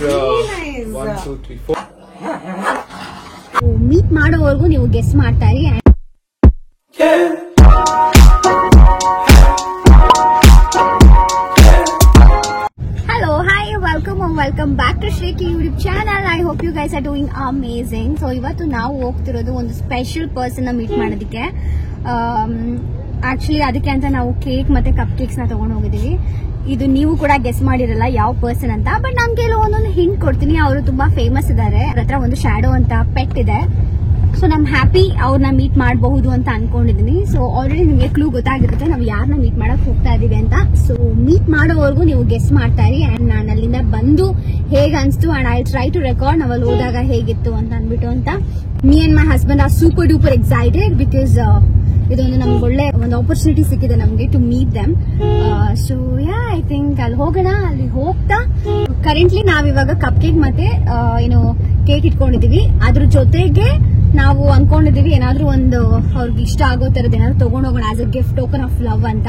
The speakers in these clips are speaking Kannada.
1, 2, 3, 4. ಮೀಟ್ ಮಾಡೋವರೆಗೂ ನೀವು ಗೆಸ್ ಮಾಡ್ತಾ ಇರಿ. Hello, hi, welcome back to Shriki YouTube channel. I hope you guys are doing amazing. So ಇವತ್ತು ನಾವು ಹೋಗ್ತಿರೋದು ಒಂದು ಸ್ಪೆಷಲ್ ಪರ್ಸನ್ ನ ಮೀಟ್ ಮಾಡೋದಕ್ಕೆ. ಆಕ್ಚುಲಿ ಅದಕ್ಕೆ ಅಂತ ನಾವು ಕೇಕ್ ಮತ್ತೆ ಕಪ್ ಕೇಕ್ಸ್ ನ ತಗೊಂಡು ಹೋಗಿದೀವಿ. ಇದು ನೀವು ಕೂಡ ಗೆಸ್ ಮಾಡಿರಲ್ಲ ಯಾವ ಪರ್ಸನ್ ಅಂತ, ಬಟ್ ನಾನು ಕೆಲವೊಂದೊಂದು ಹಿಂಟ್ ಕೊಡ್ತೀನಿ. ಅವರು ತುಂಬಾ ಫೇಮಸ್ ಇದ್ದಾರೆ. ಅವ್ರ ಹತ್ರ ಒಂದು ಶ್ಯಾಡೋ ಅಂತ ಪೆಟ್ ಇದೆ. ಸೊ ನಮ್ ಹ್ಯಾಪಿ ಅವ್ರನ್ನ ಮೀಟ್ ಮಾಡಬಹುದು ಅಂತ ಅನ್ಕೊಂಡಿದೀನಿ. ಸೊ ಆಲ್ರೆಡಿ ನಿಮ್ಗೆ ಕ್ಲೂ ಗೊತ್ತಾಗಿರುತ್ತೆ ನಾವು ಯಾರನ್ನ ಮೀಟ್ ಮಾಡಕ್ ಹೋಗ್ತಾ ಇದೀವಿ ಅಂತ. ಸೊ ಮೀಟ್ ಮಾಡೋವರೆಗೂ ನೀವು ಗೆಸ್ ಮಾಡ್ತಾ ಇರಿ. ಅಂಡ್ ನಾನು ಅಲ್ಲಿಂದ ಬಂದು ಹೇಗ್ ಅನ್ಸ್ತು and I try to record ನಾವಲ್ಲಿ ಹೋದಾಗ ಹೇಗಿತ್ತು ಅಂತ ಅನ್ಬಿಟ್ಟು ಅಂತ. Me and my husband are super duper excited because ಇದೊಂದು ನಮ್ಗೆ ಒಳ್ಳೆ ಒಂದು ಆಪರ್ಚುನಿಟಿ ಸಿಕ್ಕಿದೆ ನಮ್ಗೆ to meet them. So yeah I think ಅಲ್ಲಿ ಹೋಗೋಣ. ಅಲ್ಲಿ ಹೋಗ್ತಾ ಕರೆಂಟ್ಲಿ ನಾವಿವಾಗ ಕಪ್ ಕೇಕ್ ಮತ್ತೆ ಏನು ಕೇಕ್ ಇಟ್ಕೊಂಡಿದೀವಿ. ಅದ್ರ ಜೊತೆಗೆ ನಾವು ಅನ್ಕೊಂಡಿದೀವಿ ಏನಾದ್ರೂ ಒಂದು ಅವ್ರಿಗೆ ಇಷ್ಟ ಆಗೋ ತರದ್ ಏನಾದ್ರು ತಗೊಂಡ್ ಹೋಗೋಣ as a gift, token of love ಅಂತ.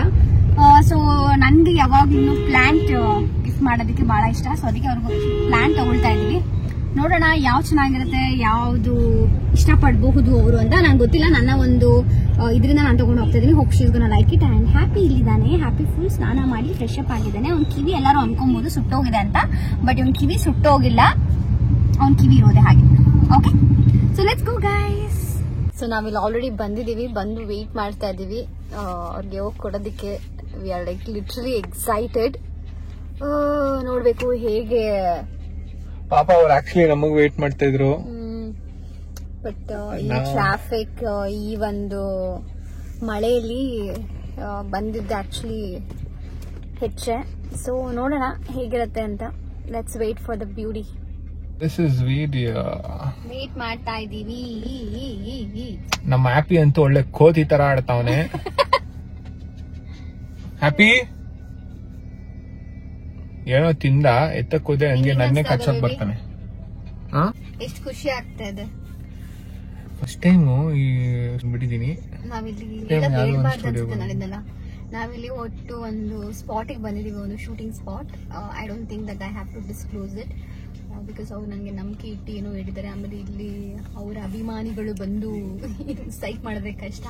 ಸೊ ನನ್ಗೆ ಯಾವಾಗ್ಲೂ ಪ್ಲಾಂಟ್ ಗಿಫ್ಟ್ ಮಾಡೋದಕ್ಕೆ ಬಹಳ ಇಷ್ಟ. ಸೊ ಅದಕ್ಕೆ ಅವ್ರಿಗೆ ಪ್ಲಾಂಟ್ ತಗೊಳ್ತಾ ಇದೀವಿ. ನೋಡೋಣ ಯಾವ್ದು ಚೆನ್ನಾಗಿರುತ್ತೆ, ಯಾವ್ದು ಇಷ್ಟಪಡಬಹುದು ಅವರು ಅಂತ ನಂಗೆ ಗೊತ್ತಿಲ್ಲ. ನನ್ನ ಒಂದು ಇದರಿಂದ ನಾನು ತಗೊಂಡು ಹೋಗ್ತಾ ಇದೀನಿ. Hope she is gonna like it. And Happy ಇಲ್ಲಿದ್ದಾನೆ. ಹ್ಯಾಪಿ ಫುಲ್ ಸ್ನಾನ ಮಾಡಿ ಫ್ರೆಶ್ ಅಪ್ ಆಗಿದ್ದಾನೆ. ಅವ್ನ ಕಿವಿ ಎಲ್ಲರೂ ಅನ್ಕೊಬಹುದು ಸುಟ್ಟೋಗಿದೆ ಅಂತ, ಬಟ್ ಅವ್ನ ಕಿವಿ ಸುಟ್ಟೋಗಿಲ್ಲ. ಅವ್ನ ಕಿವಿ ಇರೋದೆ ಹಾಗೆ. Okay, so let's go guys. So ನಾವಿಲ್ಲಿ ಆಲ್ರೆಡಿ ಬಂದಿದೀವಿ. ಬಂದು ವೇಟ್ ಮಾಡ್ತಾ ಇದೀವಿ ಅವ್ರಿಗೆ ಹೋಗಿ ಕೊಡೋದಕ್ಕೆ. We are like literally excited. ನೋಡ್ಬೇಕು ಹೇಗೆ. ಪಾಪ ಅವ್ರು ಆಕ್ಚುಲಿ ನಮಗ್ ವೇಟ್ ಮಾಡ್ತಾ ಇದ್ರು. ಬಟ್ ಈ ಟ್ರಾಫಿಕ್, ಈ ಒಂದು ಮಳೆಯಲ್ಲಿ ಬಂದಿದ್ದು ಆಕ್ಚುಲಿ ಹೆಚ್ಚೆ. ಸೊ ನೋಡೋಣ ಹೇಗಿರುತ್ತೆ ಅಂತ. Let's wait for the beauty. This is video. Wait ಮಾಡ್ತಾ ಇದೀವಿ. ನಮ್ಮ ಹ್ಯಾಪಿ ಅಂತೂ ಒಳ್ಳೆ ಕೋತಿ ತರ ಆಡ್ತಾವನೆ. ಹ್ಯಾಪಿ ಏನೋ ತಿಂದ ಎತ್ತಕ್ಕೋದೆ ಹಂಗೆ ನನ್ನೇ ಕಚ್ಚಕ್ ಬರ್ತಾನೆ. ಎಷ್ಟು ಖುಷಿ ಆಗ್ತಾ ಇದೆ. ಫಸ್ಟ್ ಟೈಮ್ ಈ ಬಿಟ್ಟಿದೀನಿ. ನಾವಿಲ್ಲಿ ಒಟ್ಟು ಒಂದು ಸ್ಪಾಟಿಗೆ ಬಂದಿದೀವಿ, ಒಂದು shooting spot. I don't think that I have to disclose it because ಅವ್ರು ನನಗೆ ನಂಬಿಕೆ ಇಟ್ಟು ಏನೋ ಹೇಳಿದ್ದಾರೆ. ಆಮೇಲೆ ಇಲ್ಲಿ ಅವರ ಅಭಿಮಾನಿಗಳು ಬಂದು ಸೈಕ್ ಮಾಡಿದ್ರೆ ಕಷ್ಟ.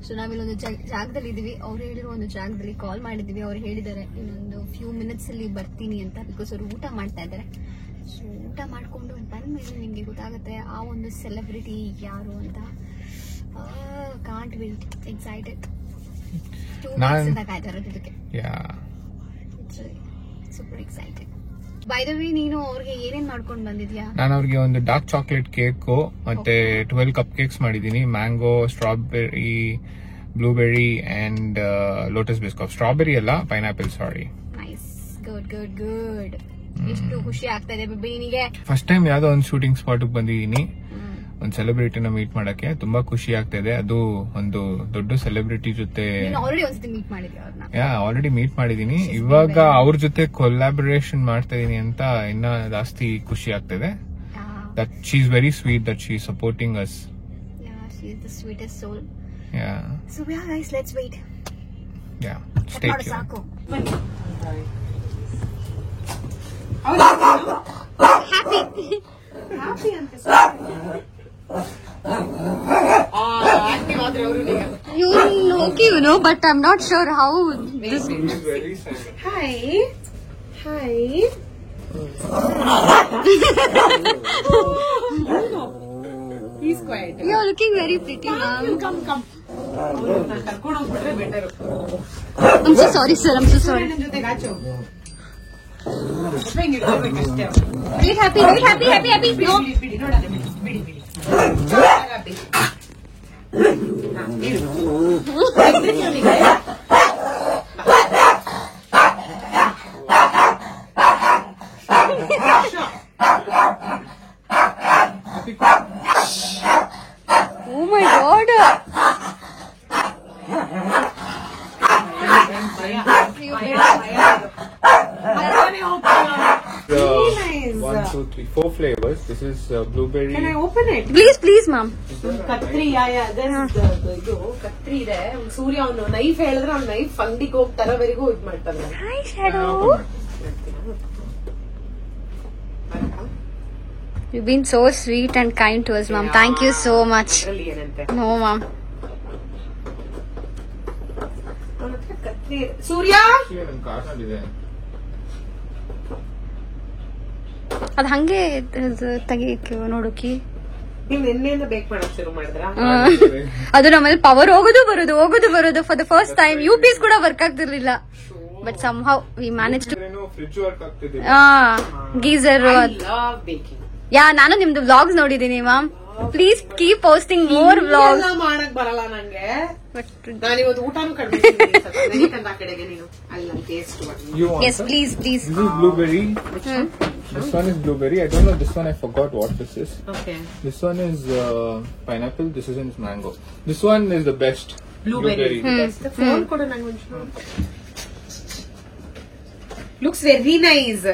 ಸೊ ನಾವಿಲ್ಲಿ ಒಂದು ಜಾಗದಲ್ಲಿ ಇದೀವಿ. ಅವ್ರು ಹೇಳಿರೋ ಒಂದು ಜಾಗದಲ್ಲಿ ಕಾಲ್ ಮಾಡಿದೀವಿ. ಅವ್ರು ಹೇಳಿದ್ದಾರೆ ಇನ್ನೊಂದು ಫ್ಯೂ ಮಿನಿಟ್ಸ್ ಅಲ್ಲಿ ಬರ್ತೀನಿ ಅಂತ, ಬಿಕಾಸ್ ಅವರು ಊಟ ಮಾಡ್ತಾ ಇದ್ದಾರೆ. ಸೊ ಊಟ ಮಾಡ್ಕೊಂಡು ಬಂದ್ಮೇಲೆ ನಿಮ್ಗೆ ಗೊತ್ತಾಗುತ್ತೆ ಆ ಒಂದು ಸೆಲೆಬ್ರಿಟಿ ಯಾರು ಅಂತ. Can't wait, excited. 2 weeks ಇಂದ ಕಾಯ್ತಾ ಇರೋದು ಇದಕ್ಕೆ. Super excited. By the way, ನೀನು ಅವ್ರಿಗೆ ಏನೇನ್ ಮಾಡ್ಕೊಂಡ್ ಬಂದಿದ್ಯಾ? ನಾನು ಅವ್ರಿಗೆ ಒಂದು ಡಾರ್ಕ್ ಚಾಕ್ಲೇಟ್ ಕೇಕ್ ಮತ್ತೆ 12 ಕಪ್ ಕೇಕ್ಸ್ ಮಾಡಿದೀನಿ. Mango, strawberry, blueberry and Lotus Biscoff. Strawberry ಅಲ್ಲ, pineapple. Sorry. Nice, good good good. ಎಷ್ಟು ಖುಷಿ ಆಗ್ತಾ ಇದೆ ಬೇಬಿನಿಗೆ. ಫಸ್ಟ್ ಟೈಮ್ ಯಾವ್ದೋ ಒಂದು ಶೂಟಿಂಗ್ ಸ್ಪಾಟ್ ಬಂದಿದ್ದೀನಿ, ಒಂದು ಸೆಲೆಬ್ರಿಟಿನ ಮೀಟ್ ಮಾಡಕ್ಕೆ. ತುಂಬಾ ಖುಷಿ ಆಗ್ತಾ ಇದೆ. ಅದು ಒಂದು ದೊಡ್ಡ ಸೆಲೆಬ್ರಿಟಿ ಜೊತೆ ಆಲ್ರೆಡಿ ಮೀಟ್ ಮಾಡಿದೀನಿ. ಇವಾಗ ಅವ್ರ ಜೊತೆ ಕೊಲಾಬರೇಷನ್ ಮಾಡ್ತಾ ಇದೀನಿ ಅಂತ ಇನ್ನ ಜಾಸ್ತಿ ಖುಷಿ ಆಗ್ತಿದೆ. That she is very sweet, that she is supporting us. She is the sweetest soul. Yeah. So yeah guys, let's wait. Yeah. Stay tuned. Happy. Happy ante you okay, you know, but I'm not sure how this. Hi. Hi. He's quiet. You're looking very pretty, ma'am. Come. ಕರ್ಕೊಂಡು ಹೋಗ್ಬಿಟ್ರೆ better. I'm so sorry, sir. I'm so sorry. ನನ್ನ ಜೊತೆ ಗಾಚು. Wait, happy. No. ಬಿಡಿ ನೋಡೋಣ, ಬಿಡಿ. ಹಾಗಾಪಿ. Oh my God. One, two, three, 4 flavors. This is blueberry. Can I open it? Please, ma'am. ಕತ್ರಿ ಇದು ಕತ್ರಿ ಇದೆ. ಸೂರ್ಯ ಅವನು ನೈಫ್ ಹೇಳಿದ್ರೆ ಅವ್ನು ನೈಫ್ ಅಂಗಡಿಗೆ ಹೋಗಿ ತರೋವರೆಗೂ ಇದ್ ಮಾಡ್ತಾನೆ. Hi, Shadow. You've been so sweet and kind to us, ma'am. Thank you so much. ಅದ್ರಲ್ಲಿ ಏನಂತೆ No, ma'am. ಕತ್ರಿ ಸೂರ್ಯ ಕಾರ್ನಲ್ಲಿದೆ. ಅದ್ ಹಂಗೆ ತೆಗಿಯಕ್ಕೆ ನೋಡೋಕಿ. ನೀವು ನಿನ್ನೆಯಿಂದ ಬೇಕ್ ಮಾಡಕ್ ಶುರು ಮಾಡಿದ್ರಾ? ಅದು ನಮ್ಮಲ್ಲಿ ಪವರ್ ಹೋಗೋದು ಬರೋದು for the first time. UPS ಕೂಡ ವರ್ಕ್ ಆಗ್ತಿರ್ಲಿಲ್ಲ, but somehow we manage to. Fridge work ಆಗ್ತಿದೆ. Geyser. I love baking. Yeah, ನಾನು ನಿಮ್ದು ವ್ಲಾಗ್ಸ್ ನೋಡಿದೀನಿ ma'am. Please keep posting more vlogs. ಎಲ್ಲ ಮಾಡಕ್ ಬರಲ್ಲ ನಂಗೆ. ನಾನು ಇವತ್ತು ಊಟನೂ ಕಡಿಮೆ ಆ ಕಡೆಗೆ ನೀನು ಅಲ್ಲ taste Yes, please. This is blueberry. This one is blueberry. I don't know this one. I forgot what this is. Okay. This one is pineapple. This is mango. This one is the best. Blueberry. The phone kodu nange onchu. Looks very nice.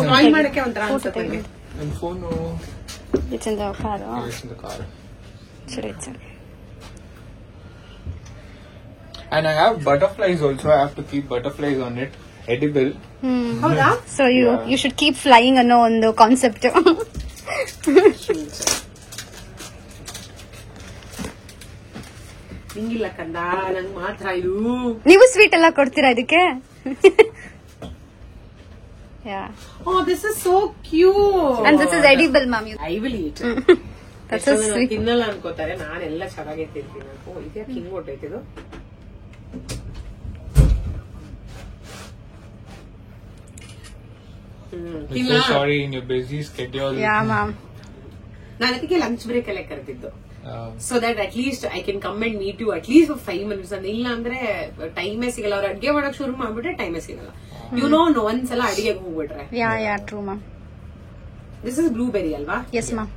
Smile ಮಾಡಕ್ಕೆ ಒಂತರ ಅನ್ಸುತ್ತೆ ನನಗೆ. And phone. It's in the car. It's in the car. Sure, it's And I have butterflies also. I have to keep butterflies on it. Edible. ಹೌದಾ? So you should keep flying ಅನ್ನೋ ಒಂದು ಕಾನ್ಸೆಪ್ಟ್. ನಿಂಗಿಲ್ಲ ಕಂದ, ನಂಗೆ ಮಾತ್ರ ಇದು. ನೀವು ಸ್ವೀಟ್ ಎಲ್ಲ ಕೊಡ್ತೀರಾ ಇದಕ್ಕೆ? Yeah. Oh, this is so cute. And this is edible, ma'am. I will eat. That's so sweet. ತಿನ್ನಲ್ಲ ಅನ್ಕೋತಾರೆ, ನಾನೆಲ್ಲ ಚೆನ್ನಾಗಿ ತಿಂತೀನಿ. ಇದ್ಯಾಕೆ ಹಿಂಗ್ ಹೊಟ್ಟೈತೆ ಇದು? So sorry in your busy schedule. Yeah, ma'am. ನಾನು ಅದಕ್ಕೆ ಲಂಚ್ ಬ್ರೇಕ್ ಅಲ್ಲೇ ಕರೆದಿದ್ದು. So that at least I can come and meet you at least for 5 minutes. ಇಲ್ಲ ಅಂದ್ರೆ ಟೈಮೇ ಸಿಗಲ್ಲ. ಅವ್ರು ಅಡ್ಗೆ ಮಾಡಕ್ ಶುರು ಮಾಡ್ಬಿಟ್ರೆ ಟೈಮೇ ಸಿಗಲ್ಲ. ಒಂದ್ಸಲ ಅಡಿಗೆಗೆ ಹೋಗ್ಬಿಟ್ರೆ. Yeah, true, ma'am. This is blueberry ಅಲ್ವಾ? Yes, ma'am.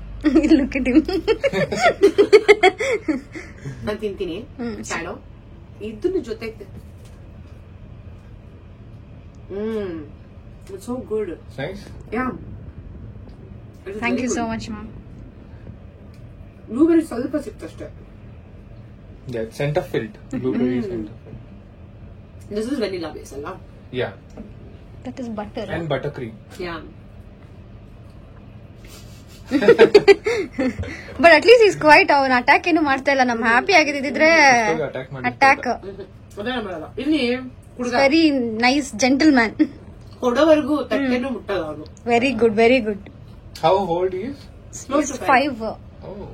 Look at him. ನಾನು ತಿಂತೀನಿ. ಶಾಡೋ ಇದನ್ನ ಜೊತೆ. It's so good. It's nice. Yeah. Thank you so much, ma'am. Blueberry ಸ್ವಲ್ಪ ಸಿಕ್ತಷ್ಟೇ. Yeah, it's center filled. Blueberry center filled. This is vanilla base ಅಲ್ಲ? Yeah. That is butter. And buttercream. Yeah. But at least he's quite ಅವನ್ ಅಟ್ಯಾಕ್ ಏನು ಮಾಡ್ತಾ ಇಲ್ಲ. ನಮ್ ಹ್ಯಾಪಿ ಆಗಿದ್ರೆ ಅಟ್ಯಾಕ್. ಇಲ್ಲಿ ಹುಡುಗ ವೆರಿ ನೈಸ್ ಜೆಂಟಲ್ಮ್ಯಾನ್. ಕೊಡೋವರೆಗೂ ತಟ್ಟೆನೂ ಮುಟ್ಟಲ್ಲ ಅವನು. Very good. How old he is? 5. Oh.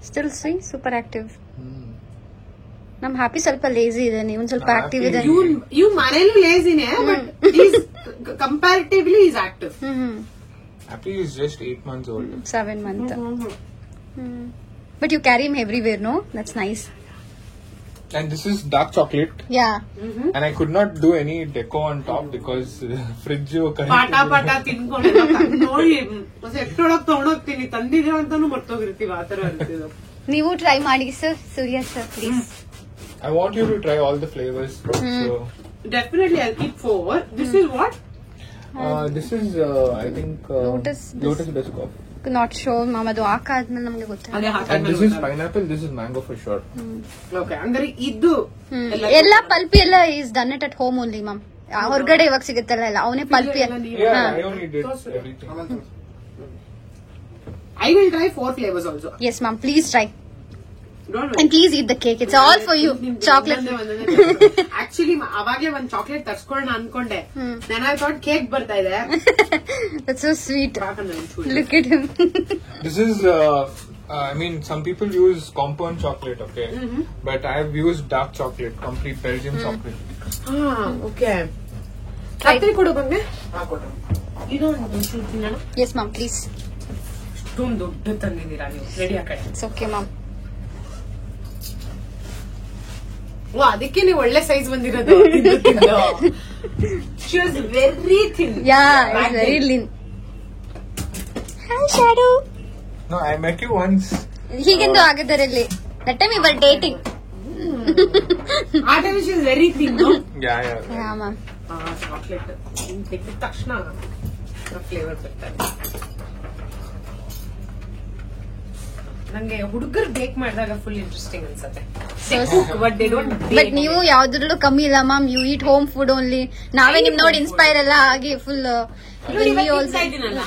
Still sweet, super active. ನಮ್ ಹ್ಯಾಪಿ ಸ್ವಲ್ಪ ಲೇಜಿ ಇದೆ, ನೀವು ಸ್ವಲ್ಪ ಆಕ್ಟಿವ್ ಇದೆ. ಇವ್ ಮನೇಲೂ ಲೇಜಿನೇ, but comparatively is active. Happy is just 8 months old. 7 months. But you carry him everywhere, no? That's nice. And this is dark chocolate. Yeah. And I could not do any deco on top because fridge ಪಾಟ ತಿನ್ಕೊಂಡು ನೋಡಿ ಎಷ್ಟೊಳಗ್ ತಗೊಂಡೋಗ್ತೀನಿ, ತಂದಿದ್ದೀವಿ ಅಂತಾನು ಮರ್ತೋಗಿರ್ತೀವಿ. ಆತರ ಅನ್ಸಿದ್ದು. ನೀವು ಟ್ರೈ ಮಾಡಿ sir, Surya sir please. I want you to try all the flavors. So Definitely I'll keep 4. This is what? This is I think Lotus Biscoff. Not sure ma'am, ಅದು ಹಾಕಾದ್ಮೇಲೆ ನಮ್ಗೆ ಗೊತ್ತಾಗುತ್ತೆ. And this is pineapple, this is mango for sure. Okay, ಅಂದ್ರೆ ಇದು ಎಲ್ಲ ಪಲ್ಪಿ ಎಲ್ಲ is done it at home only ma'am. ಹೊರಗಡೆ ಇವಾಗ ಸಿಗುತ್ತಲ್ಲ ಎಲ್ಲ ಅವನೇ pulpy. Yeah, I only did everything. I will try 4 flavors also. Yes ma'am, please try. Don't And please eat the cake. It's all for you. Chocolate. Actually ಅವಾಗ್ಲೇ ಒಂದ್ ಚಾಕ್ಲೇಟ್ ತರ್ಸ್ಕೊಳ್ಳೋಣ ಅನ್ಕೊಂಡೆ. Then I thought ಕೇಕ್ ಬರ್ತಾ ಇದೆ. That's so sweet. Look at him. This is I mean some people use compound chocolate, okay? But I have used dark chocolate, complete Belgian chocolate. Okay. ಕತ್ರಿ ಕೊಡು ಬಂದೆ. ಕೊಡು. ಇದು ಒಂದು ತಿನ್ನೋಣ. Yes ma'am, please. ಇಷ್ಟೊಂದು ದೊಡ್ಡ ತಂದಿದ್ದೀರಾ ನೀವು. ರೆಡಿ ಆ ಕಡೆ. It's okay ma'am. ಅದಕ್ಕೆ ನೀವು ಒಳ್ಳೆ ಸೈಜ್ ಬಂದಿರೋದು. She was very thin. Yeah, it's very lean. Hi Shadow. No, I met you once. ಹೀಗೆಂದು ಆಗಿದ್ದರಲ್ಲಿ. That time we were dating. ಆ time she was very thin, no? Yeah ma'am. Chocolate ತೆಗೆದ ತಕ್ಷಣ ಫ್ಲೇವರ್ ಬರ್ತಾರೆ. ನಂಗೆ ಹುಡುಗರು ಬೇಕ್ ಮಾಡಿದಾಗ ಫುಲ್ ಇಂಟ್ರೆಸ್ಟಿಂಗ್ ಅನ್ಸುತ್ತೆ. ಬಟ್ ನೀವು ಯಾವ್ದ್ರಲ್ಲೂ ಕಮ್ಮಿ ಇಲ್ಲ ma'am. You eat home food only. ನಾವೇ ನಿಮ್ ನೋಡಿ ಇನ್ಸ್ಪೈರ್ ಎಲ್ಲ ಆಗಿ ಫುಲ್.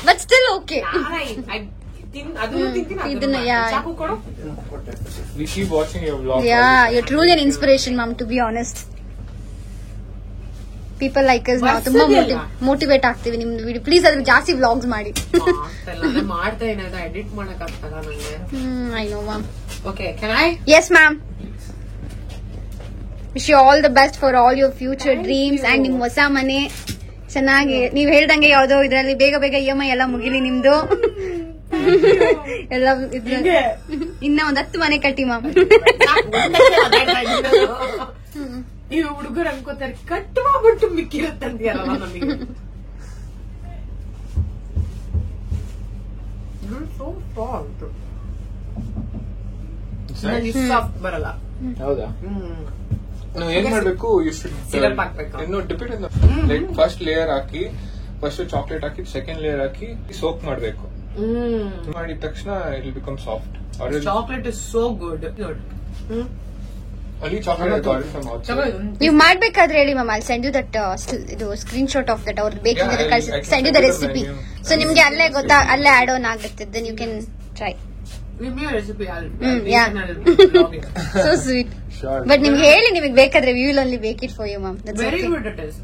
But still okay. ಅದನ್ನು ತಿಂತೀನಿ, ಇದನ್ನ ಚಾಕು ಕೊಡು. We keep watching your vlog. Yeah, you're truly an inspiration, mom, to be honest. People like us now ತುಂಬಾ ಮೋಟಿವೇಟ್ ಆಗ್ತೀವಿ ನಿಮ್ದು ವಿಡಿಯೋ. ಪ್ಲೀಸ್ ಅದ್ರ ಜಾಸ್ತಿ ವ್ಲಾಗ್ಸ್ ಮಾಡಿ. ಮಾಡ್ತಾ ಏನಾದ್ರು ಎಡಿಟ್ ಮಾಡಕ್ ಆಗ್ತದ ನಂಗೆ? I know ma'am. Okay, can I? Yes ma'am. Wish you all the best for all your future dreams and ನಿಮ್ ಹೊಸ ಮನೆ ಚೆನ್ನಾಗಿ ನೀವ್ ಹೇಳ್ದಂಗೆ ಯಾವ್ದೋ ಇದ್ರಲ್ಲಿ ಬೇಗ ಬೇಗ EMI ಎಲ್ಲ ಮುಗಿಲಿ ನಿಮ್ದು. ಎಲ್ಲ ಇನ್ನ ಒಂದ್ 10 ಮನೆ ಕಟ್ಟಿ ಮ್ಯಾಮ್. ನೀವು ಹುಡುಗರು ಅನ್ಕೋತಾರೆ ಕಟ್ ಮಾಡ್ಬಿಟ್ಟು ಮಿಕ್ಕಿರುತ್ತಂತೀಯಲ್ಲ ನಮಗೆ. ಬರಲ್ಲ. ಹೌದಾ? ನಾವು ಏನ್ ಮಾಡ್ಬೇಕು, ಇನ್ನು ಡಿಪೆಂಡ್ ಲೈಕ್ ಫಸ್ಟ್ ಲೇಯರ್ ಹಾಕಿ, ಫಸ್ಟ್ ಚಾಕ್ಲೇಟ್ ಹಾಕಿ, ಸೆಕೆಂಡ್ ಲೇಯರ್ ಹಾಕಿ ಸೋಕ್ ಮಾಡ್ಬೇಕು. ಮಾಡಿದ ತಕ್ಷಣ it will become soft. Chocolate is so good. ಅಲ್ಲಿ ಚಾಕ್ಲೇಟ್ ನೀವು ಮಾಡ್ಬೇಕಾದ್ರೆ ಹೇಳಿ ಮ್ಯಾಮ್. ಅಲ್ಲಿ ಸೆಂಡ್ ಯು ದಟ್ ಇದು ಸ್ಕ್ರೀನ್ ಶಾಟ್ ಆಫ್ ದಟ್ ಅವ್ರ baking send you the recipe. So ನಿಮ್ಗೆ ಅಲ್ಲೇ ಅಲ್ಲೇ ಆಡ್ ಆನ್ ಆಗುತ್ತೆ. Then you can try. So sweet. But ನಿಮ್ಗೆ ಹೇಳಿ, ನಿಮಗೆ ಬೇಕಾದ್ರೆ ವಿ ವಿಲ್ ಓನ್ಲಿ ಬೇಕ್ it for you ma'am. Very good it is.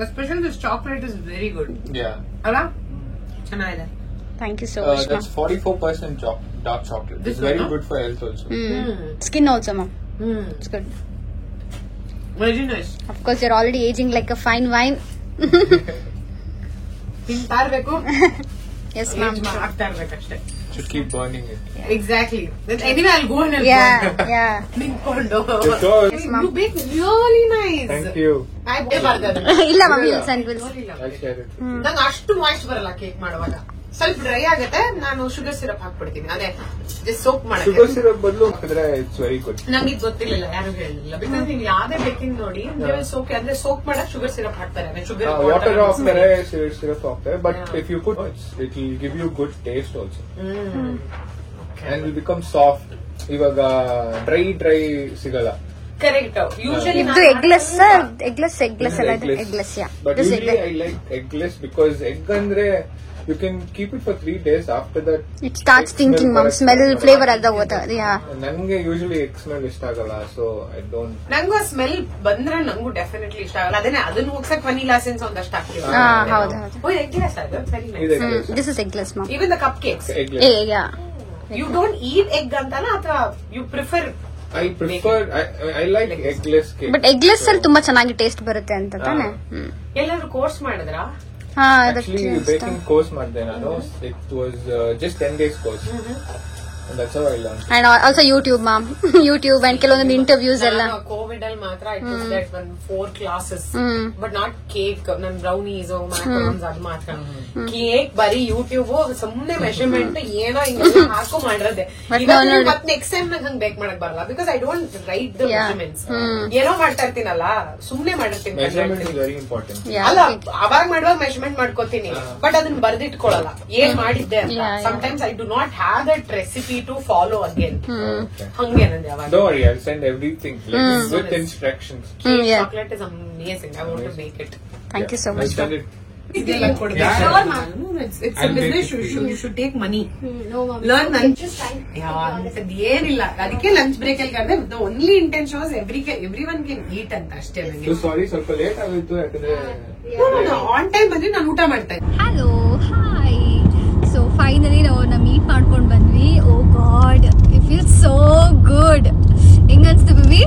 Especially this chocolate is very good. ಅಲ್ಲ, ಚೆನ್ನಾಗಿದೆ. Thank you so much. That's 44% dark chocolate. It's very good for health also. Skin also, ma'am. It's good. Very nice. Of course, you're already aging like a fine wine. ತಿಂತಾ ಇರಬೇಕು. Yes, ma'am. ಮಾಡ್ತಾ ಇರಬೇಕಷ್ಟೇ. Should keep burning it. Exactly. Anyway, I'll go and help. Yeah. ನಿಂತ್ಕೊಂಡು. Yes, ma'am. You bake really nice. Thank you. ಇಲ್ಲ ma'am, we'll send. I'll share it. ನಂಗೆ ಅಷ್ಟು ಮಾಯ್ಸ್ಟ್ ಬರಲ್ಲ ಕೇಕ್ ಮಾಡುವಾಗ. ಸ್ವಲ್ಪ ಡ್ರೈ ಆಗುತ್ತೆ. ನಾನು ಶುಗರ್ ಸಿರಪ್ ಹಾಕ್ಬಿಡ್ತೀನಿ. ಅದೇ ಜಸ್ಟ್ ಸೋಪ್ ಮಾಡಕ್ಕೆ. ಶುಗರ್ ಸಿರಪ್ ಬದಲು ಹಾಕಿದ್ರೆ ಇಟ್ಸ್ ವೆರಿ ಗುಡ್. ನಂಗೆ ಇದು ಗೊತ್ತಿರಲಿಲ್ಲ, ಯಾರು ಹೇಳಿಲ್ಲ. ಬಿಕಾಸ್ ನೀವು ಯಾವ್ದೇ ಬೇಕಿಂಗ್ ನೋಡಿ ಸೋಪ್ ಅಂದ್ರೆ ಸೋಪ್ ಮಾಡಕ್ ಶುಗರ್ ಸಿರಪ್ ಹಾಕ್ತಾರೆ. ಶುಗರ್ ವಾಟರ್ ಹಾಕ್ತಾರೆ, ಸಿರಪ್ ಹಾಕ್ತಾರೆ. But if you put it will give you good taste also and will become soft. ಇವಾಗ ಡ್ರೈ ಸಿಗಲ್ಲ. ಕರೆಕ್ಟ್. ಯೂಶಲಿ ಇದು ಎಗ್ಲೆಸ್ ಅಲ್ಲ, eggless. But usually I like eggless because egg andre you can keep it for 3 days. After that it starts thinking mom, smell, flavor all over. Yeah, nange usually egg smell ishta agalla, so I don't. nangu smell bandre nangu definitely ishta agalla. adanu hogsake vanilla essence ondashtu ಹಾಕ್ತೀವಿ. ಹೌದು. Oh, eggless ಅದು very nice. This is eggless mom. Even the cupcakes eggless. Yeah. You don't eat egg antana ಅಥವಾ you prefer? I like eggless cake. But eggless ಅಲ್ಲಿ ತುಂಬಾ ಚೆನ್ನಾಗಿ ಟೇಸ್ಟ್ ಬರುತ್ತೆ ಅಂತ ತಾನೆ. ಎಲ್ಲಾದ್ರೂ ಕೋರ್ಸ್ ಮಾಡಿದ್ರಾ? Actually baking course ಮಾಡಿದೆ ನಾನು. It was just 10 days course. And that's how I learned. And also YouTube ma'am. YouTube and ಕೆಲವೊಂದು interviews ಎಲ್ಲ. COVID ಅಲ್ಲಿ ಮಾತ್ರ I took that 4 classes. But not cake. ನನ್ brownies macarons ಅದು ಮಾತ್ರ. ಕೇಕ್ ಬರೀ ಯೂಟ್ಯೂಬ್ ಸುಮ್ಮನೆ ಮೆಷರ್ಮೆಂಟ್ ಏನೋ ಹಿಂಗೆಲ್ಲ ಹಾಕೋ ಮಾಡಿರೋದೆ. ಮತ್ತೆ ನೆಕ್ಸ್ಟ್ ಟೈಮ್ ನಂಗೆ ಹಂಗ್ ಬೇಕ್ ಮಾಡಕ್ ಬರಲ್ಲ. Because I don't right the measurements. ಏನೋ ಮಾಡ್ತಾ ಇರ್ತೀನಲ್ಲ, ಸುಮ್ನೆ ಮಾಡಿರ್ತೀನಿ. Measurement is very important. ಅಲ್ಲ, ಅವಾಗ ಮಾಡುವಾಗ ಮೆಷರ್ಮೆಂಟ್ ಮಾಡ್ಕೋತೀನಿ. ಬಟ್ ಅದನ್ನ ಬರ್ದಿಟ್ಕೊಳ್ಳಲ್ಲ ಏನ್ ಮಾಡಿದ್ದೆ ಅಂತ. Sometimes I do not have that recipe to follow again. ಹಂಗೆ ನಂದೆ ಅವಾಗ. Don't worry, I'll send everything with instructions. Chocolate is amazing. I want to make it. Thank you so much. I'll send it. ಇದೆಲ್ಲ ಕೊಡ್ಬೇಕು. Sure ma'am. It's a business. You should take money. No ma'am. Learn ಏನಿಲ್ಲ. ಅದಕ್ಕೆ ಲಂಚ್ ಬ್ರೇಕ್ ಅಲ್ಲಿ ಕರೆದೆ. The only intention was everyone can eat ಅಂತ ಅಷ್ಟೇ. So sorry, ಸ್ವಲ್ಪ ಲೇಟ್ ಆಗಿತ್ತು ಯಾಕಂದ್ರೆ ಆನ್ ಟೈಮ್ ಬಂದ್ರೆ ನಾನು ಊಟ ಮಾಡ್ತಾ ಇದ್ದೆ. Hello, hi. ಸೊ ಫೈನಲಿ ನಾವು ಮೀಟ್ ಮಾಡ್ಕೊಂಡು ಬಂದ್ವಿ. Oh god, it feels so good. ಹೆಂಗ ಅನ್ಸ್ತು baby?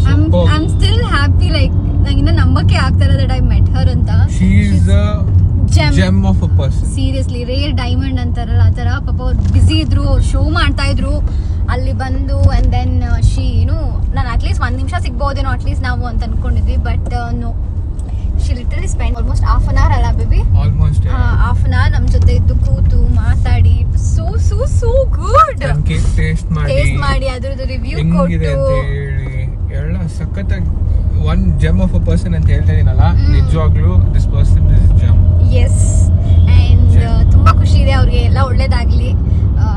I am still happy. Like ನಂಗಿನ್ನ ನಂಬಕ್ಕೆ ಆಗ್ತಾ ಇಲ್ಲ ದಟ್ ಐ ಮೆಟ್ ಹರ್ ಅಂತ. she is a gem of a person. Seriously, rare diamond ಅಂತಾರಲ್ಲ ಆ ತರ. ಪಾಪ ಅವ್ರು ಬಿಸಿ ಇದ್ರು, ಅವ್ರು ಶೋ ಮಾಡ್ತಾ ಇದ್ರು ಅಲ್ಲಿ ಬಂದು. ಅಂಡ್ ದೆನ್ ನಾನು ಅಟ್ಲೀಸ್ಟ್ 1 ನಿಮಿಷ ಸಿಗ್ಬಹುದೇನೋ ಅಟ್ಲೀಸ್ಟ್ ನಾವು ಅಂತ ಅನ್ಕೊಂಡಿದ್ವಿ. But no, she literally spent almost half an hour ಅಲ್ಲ baby? Almost half an hour ನಮ್ ಜೊತೆ ಇದ್ದು ಕೂತು ಮಾತಾಡಿ. so good. ಕೇಕ್ ಟೇಸ್ಟ್ ಮಾಡಿ ಅದ್ರದ್ದು ರಿವ್ಯೂ ಹೆಂಗಿದೆ ಅಂತ ಹೇಳಿ ಎಲ್ಲ ಸಖತ್ತಾಗಿ. One gem of a person ಅಂತ ಹೇಳ್ತಾ ಇದೀನಲ್ಲ, ನಿಜವಾಗ್ಲೂ this person is gem. Yes, and ತುಂಬಾ ಖುಷಿ ಇದೆ. ಅವ್ರಿಗೆ ಎಲ್ಲ ಒಳ್ಳೇದಾಗ್ಲಿ.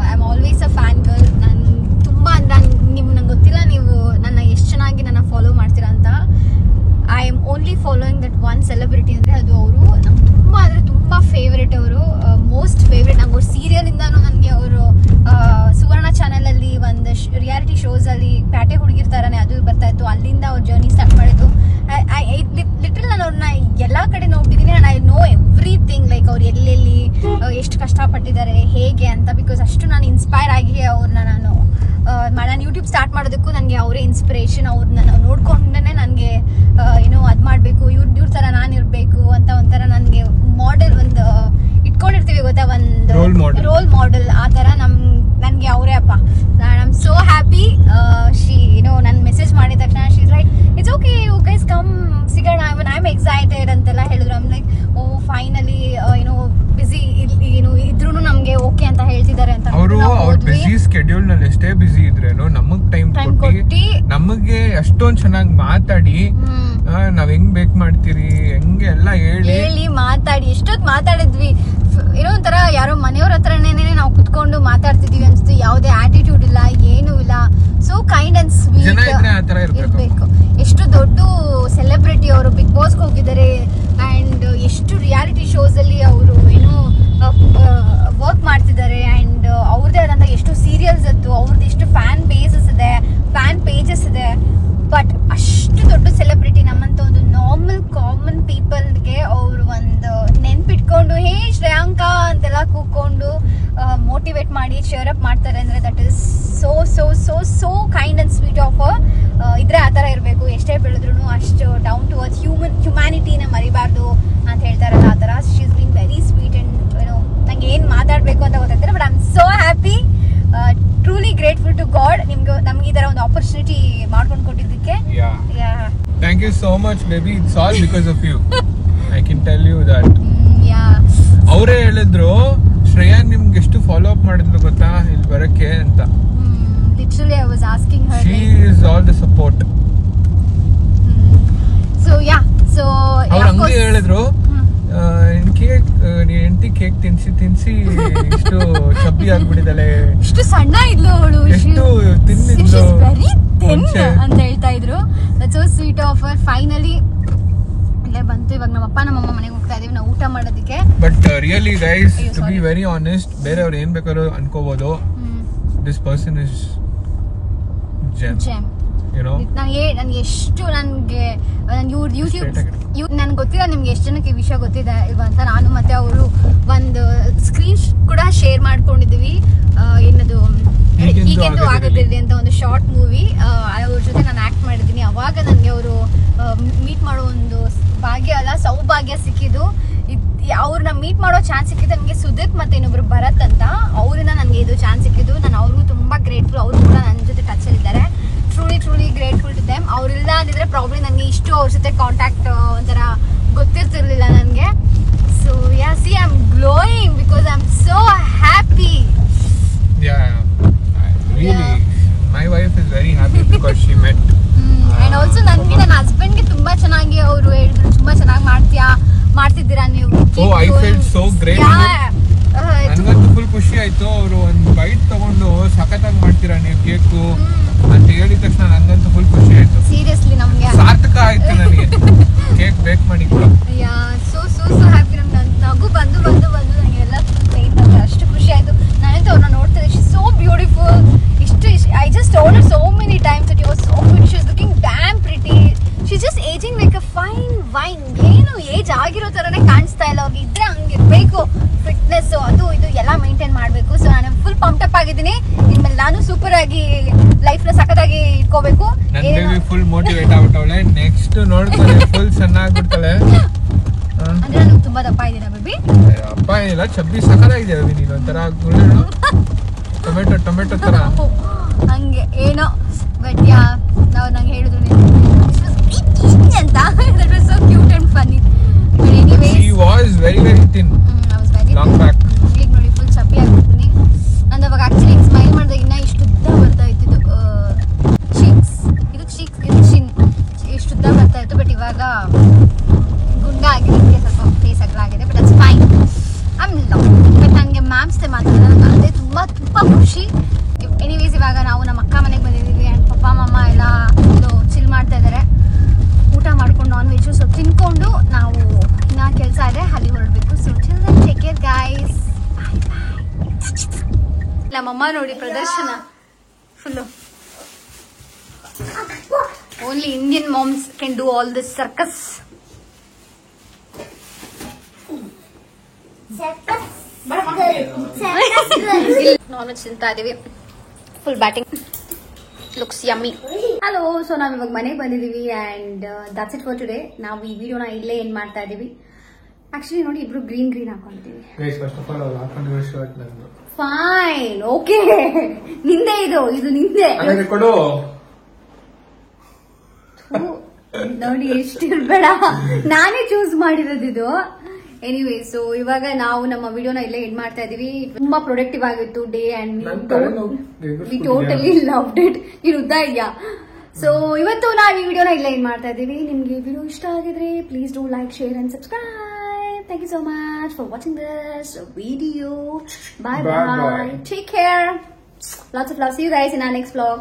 I am always a fan girl. ನಾನು ತುಂಬಾ ಅಂದ್ರೆ ನಂಗೆ ಗೊತ್ತಿಲ್ಲ ನೀವು ನನ್ನ ಎಷ್ಟು ಚೆನ್ನಾಗಿ ನನ್ನ ಫಾಲೋ ಮಾಡ್ತೀರಾ ಅಂತ. I am only following that one celebrity ಅಂದ್ರೆ ಅದು ಅವರು. ನಂಗೆ ತುಂಬಾ ಫೇವ್ರೇಟ್ ಅವರು. Most favourite. ನಂಗೆ ಅವ್ರ ಸೀರಿಯಲ್ ಇಂದಾನು ರಿಯಾಲಿಟಿ ಶೋಸ್ ಅಲ್ಲಿ ಪ್ಯಾಟೆ ಹುಡುಗಿರ್ ತರಾನೇ ಅದು ಬರ್ತಾ ಇತ್ತು. ಅಲ್ಲಿಂದ ಅವ್ರ ಜರ್ನಿ ಸ್ಟಾರ್ಟ್ ಮಾಡಿದ್ದು. ಲಿಟ್ರಲ್ ನಾನು ಅವ್ರನ್ನ ಎಲ್ಲಾ ಕಡೆ ನೋಡ್ತಿದ್ದೀನಿ. And I know everything, like ಅವ್ರು ಎಲ್ಲೆಲ್ಲಿ ಎಷ್ಟು ಕಷ್ಟಪಟ್ಟಿದ್ದಾರೆ ಹೇಗೆ ಅಂತ. ಬಿಕಾಸ್ ಅಷ್ಟು ನಾನು ಇನ್ಸ್ಪೈರ್ ಆಗಿ ಅವ್ರನ್ನ ನಾನು ಯೂಟ್ಯೂಬ್ ಸ್ಟಾರ್ಟ್ ಮಾಡೋದಕ್ಕೂ ನನಗೆ ಅವರೇ ಇನ್ಸ್ಪಿರೇಷನ್. ಅವ್ರನ್ನ ನಾವು ನೋಡ್ಕೊಂಡೇ ನನಗೆ ಏನೋ ಅದ್ ಮಾಡ್ಬೇಕು, ಇವ್ರ ತರ ನಾನು ಇರ್ಬೇಕು ಅಂತ ಒಂಥರ ನನಗೆ ಮಾಡೆಲ್ ಒಂದು ಇಟ್ಕೊಂಡಿರ್ತೀವಿ ಗೊತ್ತಾ, ಒಂದು ರೋಲ್ ಮಾಡೆಲ್. ಆ ತರ ನನ್ಗೆ ಅವರೇ ಅಪ್ಪ. I am so happy. She ನನ್ ಮೆಸೇಜ್ ಮಾಡಿದ ತಕ್ಷಣ she is like it's okay you guys come ಸಿಗೋಣ, ಐ ಆಮ್ ಎಕ್ಸೈಟೆಡ್ ಅಂತೆಲ್ಲ ಹೇಳಿದ್ರು. I am like oh finally busy ಇದ್ರೂ ನಮ್ಗೆ ಓಕೆ ಅಂತ ಹೇಳ್ತಿದ್ದಾರೆ ಅಂತ. ಅವರು ಬಿಸಿ ಸ್ಕೆಡ್ಯೂಲ್ ನಲ್ಲಿ ಎಷ್ಟೇ ಬಿಸಿ ಇದ್ರೇನು ನಮಗ್ ಟೈಮ್ ಕೊಟ್ಟಿ ನಮಗೆ ಅಷ್ಟೊಂದ್ ಚೆನ್ನಾಗಿ ಮಾತಾಡಿ ನಾವ್ ಹೆಂಗ್ ಬೇಕ್ ಮಾಡ್ತೀರಿ ಹೆಂಗೆ ಎಲ್ಲ ಹೇಳಿ ಮಾತಾಡಿ ಎಷ್ಟೊತ್ ಮಾತಾಡಿದ್ವಿ. ಏನೋ ಒಂಥರ ಯಾರೋ ಮನೆಯವ್ರ ಹತ್ರನೇ ನಾವು ಕುತ್ಕೊಂಡು ಮಾತಾಡ್ತಿದೀವಿ ಅನ್ಸ್ತು. ಯಾವುದೇ ಆಟಿಟ್ಯೂಡ್ ಇಲ್ಲ, ಏನೂ ಇಲ್ಲ. ಸೊ ಕೈಂಡ್ ಅಂಡ್ ಸ್ವೀಟ್ ಇರ್ಬೇಕು. ಎಷ್ಟು ದೊಡ್ಡ ಸೆಲೆಬ್ರಿಟಿ ಅವರು ಬಿಗ್ ಬಾಸ್ಗೆ ಹೋಗಿದ್ದಾರೆ. ಅಂಡ್ ಎಷ್ಟು ರಿಯಾಲಿಟಿ ಶೋಸ್ ಅಲ್ಲಿ ಅವರು ಏನೋ ವರ್ಕ್ ಮಾಡ್ತಿದ್ದಾರೆ. ಅಂಡ್ ಅವ್ರದೇ ಆದಂತ ಎಷ್ಟು ಸೀರಿಯಲ್ಸ್ ಇತ್ತು, ಅವ್ರದ್ದು ಎಷ್ಟು ಫ್ಯಾನ್ ಬೇಸಸ್ ಇದೆ, ಫ್ಯಾನ್ ಪೇಜಸ್ ಇದೆ. ಬಟ್ ಅಷ್ಟು ದೊಡ್ಡ ಸೆಲೆಬ್ರಿಟಿ ನಮ್ಮಂತ ಒಂದು ನಾರ್ಮಲ್ ಕಾಮನ್ ಪೀಪಲ್ಗೆ ಅವರು ಒಂದು ನೆನ್ಪಿಟ್ಕೊಂಡು ಹೇ ಶ್ರೇಯಾಂಕಾ ಅಂತೆಲ್ಲ ಕೂತ್ಕೊಂಡು ಮೋಟಿವೇಟ್ ಮಾಡಿ ಚೇರ್ ಅಪ್ ಮಾಡ್ತಾರೆ ಅಂದ್ರೆ that is so so so so kind and sweet of ಇದ್ರೆ ಆ ತರ ಇರಬೇಕು. ಎಷ್ಟೇ ಬೆಳೆದ್ರು ಅಷ್ಟು ಡೌನ್ ಟು ಅರ್ತ್ ಹ್ಯುಮ್ಯಾನಿಟಿನ ಮರಿಬಾರ್ದು ಅಂತ ಹೇಳ್ತಾರಲ್ಲ ಆ ತರ. She is been very sweet and ನಂಗೆ ಏನ್ ಮಾತಾಡ್ಬೇಕು ಅಂತ ಗೊತ್ತಾಗ್ತಾರೆ. But I am so happy, truly grateful to god ನಮ್ಗೆ ಈ ತರ ಒಂದು ಆಪರ್ಚುನಿಟಿ ಮಾಡ್ಕೊಂಡು ಕೊಟ್ಟಿದ್ದಕ್ಕೆ. Thank you so much baby, it's all because of you. I can tell you that. ಅವರೇ ಹೇಳಿದ್ರು ಶ್ರೇಯಾ ನಿಮ್ಗೆ ಎಷ್ಟು ಫಾಲೋ ಅಪ್ ಮಾಡಿದ್ರು ಗೊತ್ತಾ ಇಲ್ಲಿ ಬರಕ್ಕೆ ಅಂತ. Literally I was asking her. She is all the support. So yeah, so ಅವ್ರು ಹಂಗೆ ಹೇಳಿದ್ರು ಕೇಕ್ ಹೆಂಡತಿ ಕೇಕ್ ತಿನ್ಸಿ ಇಷ್ಟು ಚಬ್ಬಿ ಆಗ್ಬಿಟ್ಟಿದ್ದಾಳೆ, ಇಷ್ಟು ಸಣ್ಣ ಇದ್ಲು ಅವಳು, ಎಷ್ಟು ತಿನ್ನಿದ್ಲು ಅಂತ ಹೇಳ್ತಾ ಇದ್ರು. That's so sweet of her. Finally ಇಲ್ಲೇ ಬಂತು. ಇವಾಗ ನಮ್ಮ ಅಪ್ಪ ನಮ್ಮ ಅಮ್ಮ ಮನೆಗೆ ಹೋಗ್ತಾ ಇದೀವಿ ನಾವು ಊಟ ಮಾಡೋದಕ್ಕೆ. But really guys, to be very honest, ಬೇರೆಯವ್ರು ಏನ್ ಬೇಕಾದ್ರೂ ಅನ್ಕೋಬಹುದು, ದಿಸ್ ಪರ್ಸನ್ ಇಸ್ ಜೆಮ್. ನನ್ಗೆ ಎಷ್ಟು ನನ್ಗೆ ಯೂಟ್ಯೂಬ್ ನನ್ಗೆ ಗೊತ್ತಿಲ್ಲ ನಿಮ್ಗೆ ಎಷ್ಟು ಜನಕ್ಕೆ ಈ ವಿಷಯ ಗೊತ್ತಿದೆ ಇಲ್ವಾ ಅಂತ. ನಾನು ಮತ್ತೆ ಅವರು ಒಂದು ಸ್ಕ್ರೀನ್ ಕೂಡ ಶೇರ್ ಮಾಡ್ಕೊಂಡಿದ್ವಿ. ಏನದು ಈಗೆಂದು ಆಗದಿರಲಿ ಅಂತ ಒಂದು ಶಾರ್ಟ್ ಮೂವಿ, ಅವ್ರ ಜೊತೆ ನಾನು ಆಕ್ಟ್ ಮಾಡಿದ್ದೀನಿ. ಅವಾಗ ನನಗೆ ಅವರು ಮೀಟ್ ಮಾಡೋ ಒಂದು ಭಾಗ್ಯ ಅಲ್ಲ ಸೌಭಾಗ್ಯ ಸಿಕ್ಕಿದ್ದು. ಅವ್ರನ್ನ ಮೀಟ್ ಮಾಡೋ ಚಾನ್ಸ್ ಸಿಕ್ಕಿದ್ದು ನನಗೆ. ಸುದೀಪ್ ಮತ್ತೆ ಇನ್ನೊಬ್ರು ಭರತ್ ಅಂತ, ಅವ್ರನ್ನ ನನಗೆ ಇದು ಚಾನ್ಸ್ ಸಿಕ್ಕಿದ್ದು. ನಾನು ಅವರು ತುಂಬಾ ಗ್ರೇಟ್ಫುಲ್. ಅವರು ಕೂಡ ನನ್ನ ಜೊತೆ ಟಚ್ ಅಲ್ಲಿ ಇದ್ದಾರೆ. Truly grateful to them. ಅವ್ರಿಲ್ಲ ಅಂದಿದ್ರೆ ಪ್ರಾಬ್ಲಿ ನನಗೆ ಇಷ್ಟು ಅವ್ರ ಜೊತೆ ಕಾಂಟ್ಯಾಕ್ಟ್ ಒಂಥರ ಗೊತ್ತಿರ್ತಿರ್ಲಿಲ್ಲ ನನಗೆ. So yeah, C I am glowing because I am so happy. My wife is very happy because she met. And also ನನ್ನ ಹಸ್ಬೆಂಡ್ಗೆ ತುಂಬಾ ಚೆನ್ನಾಗಿ ಅವರು ಹೇಳಿದ್ರು, ತುಂಬಾ ಚೆನ್ನಾಗಿ ಮಾಡ್ತಿದ್ದೀರಾ ನೀವು. Oh, I felt so great. ನನಗಂತೂ ಫುಲ್ ಖುಷಿ ಆಯ್ತು. ಅವರು ಒಂದು ಬೈಟ್ ತಗೊಂಡು ಸಖತ್ತಾಗಿ ಮಾಡ್ತೀರಾ ನೀವು ಕೇಕು ಅಂತ ಹೇಳಿದ ತಕ್ಷಣ ನಂಗಂತೂ ಫುಲ್ ಖುಷಿ ಆಯ್ತು. ಸೀರಿಯಸ್ಲಿ ನಮ್ಗೆ ಸಾರ್ಥಕ ಆಯ್ತು ನನಗೆ ಕೇಕ್ ಬೇಕ್ ಮಾಡಿ ಕೂಡ. So happy. ನಮ್ಗೆ ನಗು ಬಂದು ನನಗೆ ಎಲ್ಲ ಫುಲ್ ಪೇಂಟ್ ಆಗುತ್ತೆ, ಅಷ್ಟು ಖುಷಿ ಆಯ್ತು. ನಾನಂತೂ ಅವ್ರನ್ನ ನೋಡ್ತಿದ್ದೆ, she so beautiful. I just told her so many times that you were so pretty. She was looking damn pretty. She's just aging like a fine wine. ಏನು ಏಜ್ ಆಗಿರೋ ತರನೇ ಕಾಣಿಸ್ತಾ ಇಲ್ಲ. ಅವ್ರಿಗೆ ಇದ್ರೆ ಹಂಗಿರ್ಬೇಕು. ಫಿಟ್ನೆಸ್ ಅದು ಇದು ಎಲ್ಲ ಮೇಂಟೈನ್ ಮಾಡ್ಬೇಕು. ಸೊ ನಾನು ಫುಲ್ ಪಂಪ್ ಅಪ್ ಆಗಿದ್ದೀನಿ. ಇನ್ಮೇಲೆ ನಾನು ಸೂಪರ್ ಆಗಿ ಲೈಫ್ ನ ಸಖತ್ತಾಗಿ ಇಟ್ಕೋಬೇಕು. ನನ್ನ ಬೇಬಿ ಫುಲ್ ಮೋಟಿವೇಟ್ ಆಗ್ಬಿಟ್ಟವಳೆ. ನೆಕ್ಸ್ಟ್ ನೋಡ್ಕೊಳ್ಳಿ ಫುಲ್ ಚೆನ್ನಾಗ್ಬಿಡ್ತಾಳೆ. ಅಂದ್ರೆ ನಾನು ತುಂಬಾ ದಪ್ಪ ಇದ್ದೀನ ಬೇಬಿ? ಅಪ್ಪ ಏನಿಲ್ಲ, ಚಬ್ಬಿ ಸಖತ್ತಾಗಿದೆ ಬೇಬಿ. ನೀನು ಒಂಥರ ಟೊಮೆಟೊ ತರ ಹಂಗೆ ಏನೋ. ಬಟ್ ಯಾ, ನಾವು ನಂಗೆ ಹೇಳಿದ್ರು ಅಂತ. That was so cute and funny. But anyways she was very thin. I was very long back. ಈಗ ನೋಡಿ ಫುಲ್ ಚಪ್ಪಿ ಆಗ್ಬಿಡ್ತೀನಿ. ನಂದು ಅವಾಗ ಆಕ್ಚುಲಿ ಹಿಂಗೆ ಸ್ಮೈಲ್ ಮಾಡಿದಾಗ ಇನ್ನ ಇಷ್ಟು ಉದ್ದ ಬರ್ತಾ ಇತ್ತು ಚೀಕ್ಸ್. ಇದು ಚಿನ್ ಇಷ್ಟು ಉದ್ದ ಬರ್ತಾ ಇತ್ತು. ಬಟ್ ಇವಾಗ ಗುಂಡ ಆಗಿದೆ, ಸ್ವಲ್ಪ ಫೇಸ್ ಅಗ್ಲ ಆಗಿದೆ. But ಅಟ್ಸ್ fine. I am love. But ನನಗೆ ಮ್ಯಾಮ್ಸ್ ಮಾತಾಡೋದು ಅದೇ ತುಂಬ ಖುಷಿ. ಎನಿವೇಸ್ ಇವಾಗ ನಾವು ನಮ್ಮ ಅಕ್ಕ ಮನೆಗೆ ಬಂದಿದ್ದೀವಿ. ಆ್ಯಂಡ್ ಪಪ್ಪ ಮಮ್ಮ ಎಲ್ಲ ಚಿಲ್ ಮಾಡ್ತಾ ಇದ್ದಾರೆ. ಊಟ ಮಾಡ್ಕೊಂಡು ನಾನ್ ವೆಜ್ಜು ಸ್ವಲ್ಪ ತಿನ್ಕೊಂಡು ನಾವು ಇನ್ನ ಕೆಲಸ ಇದೆ ಅಲ್ಲಿ ಹೊರಡಬೇಕು. So till then take care guys. ನಮ್ಮಮ್ಮ ನೋಡಿ ಪ್ರದರ್ಶನ full only Indian moms can do all this circus. Non veg ತಿಂತಾ ಇದೀವಿ. Full batting looks yummy. Hello, so ನಾವ್ ಇವಾಗ ಮನೆಗೆ ಬಂದಿದೀವಿ and that's it for today. ನಾವು ಈ ವಿಡಿಯೋನ ಇಲ್ಲೇ ಏನ್ ಮಾಡ್ತಾ ಇದೀವಿ. ಆಕ್ಚುಲಿ ನೋಡಿ, ಇಬ್ರು ಗ್ರೀನ್ ಹಾಕೊಂಡಿದೀವಿ. ಫಸ್ಟ್ ಆಫ್ ಆಲ್ ಅವ್ರು ಹಾಕೊಂಡಿರೋ ಶರ್ಟ್ ನಂದು. ಫೈನ್, ಓಕೆ, ನಿಂದೆ ಇದು ನಿಂದೆ. ಕೊಡು. ನೋಡಿ, ಎಷ್ಟಿರ್ಬೇಡ, ನಾನೇ ಚೂಸ್ ಮಾಡಿರೋದು ಇದು. ಎನಿವೇ, ಸೊ ಇವಾಗ ನಾವು ನಮ್ಮ ವಿಡಿಯೋನ ಇಲ್ಲೇ ಎಂಡ್ ಮಾಡ್ತಾ ಇದೀವಿ. ತುಂಬಾ ಪ್ರೊಡಕ್ಟಿವ್ ಆಗಿತ್ತು day and we totally loved it. ನೀನು ಉದ್ದ ಇದೆಯಾ? ಸೊ ಇವತ್ತು ನಾವು ಈ ವಿಡಿಯೋನ ಇಲ್ಲೇ ಎಂಡ್ ಮಾಡ್ತಾ ಇದೀವಿ. ನಿಮ್ಗೆ ವಿಡಿಯೋ ಇಷ್ಟ ಆಗಿದ್ರೆ please do like, share and subscribe. Thank you so much for watching this video. Bye bye. Take care. Lots of love. See you guys in our next vlog.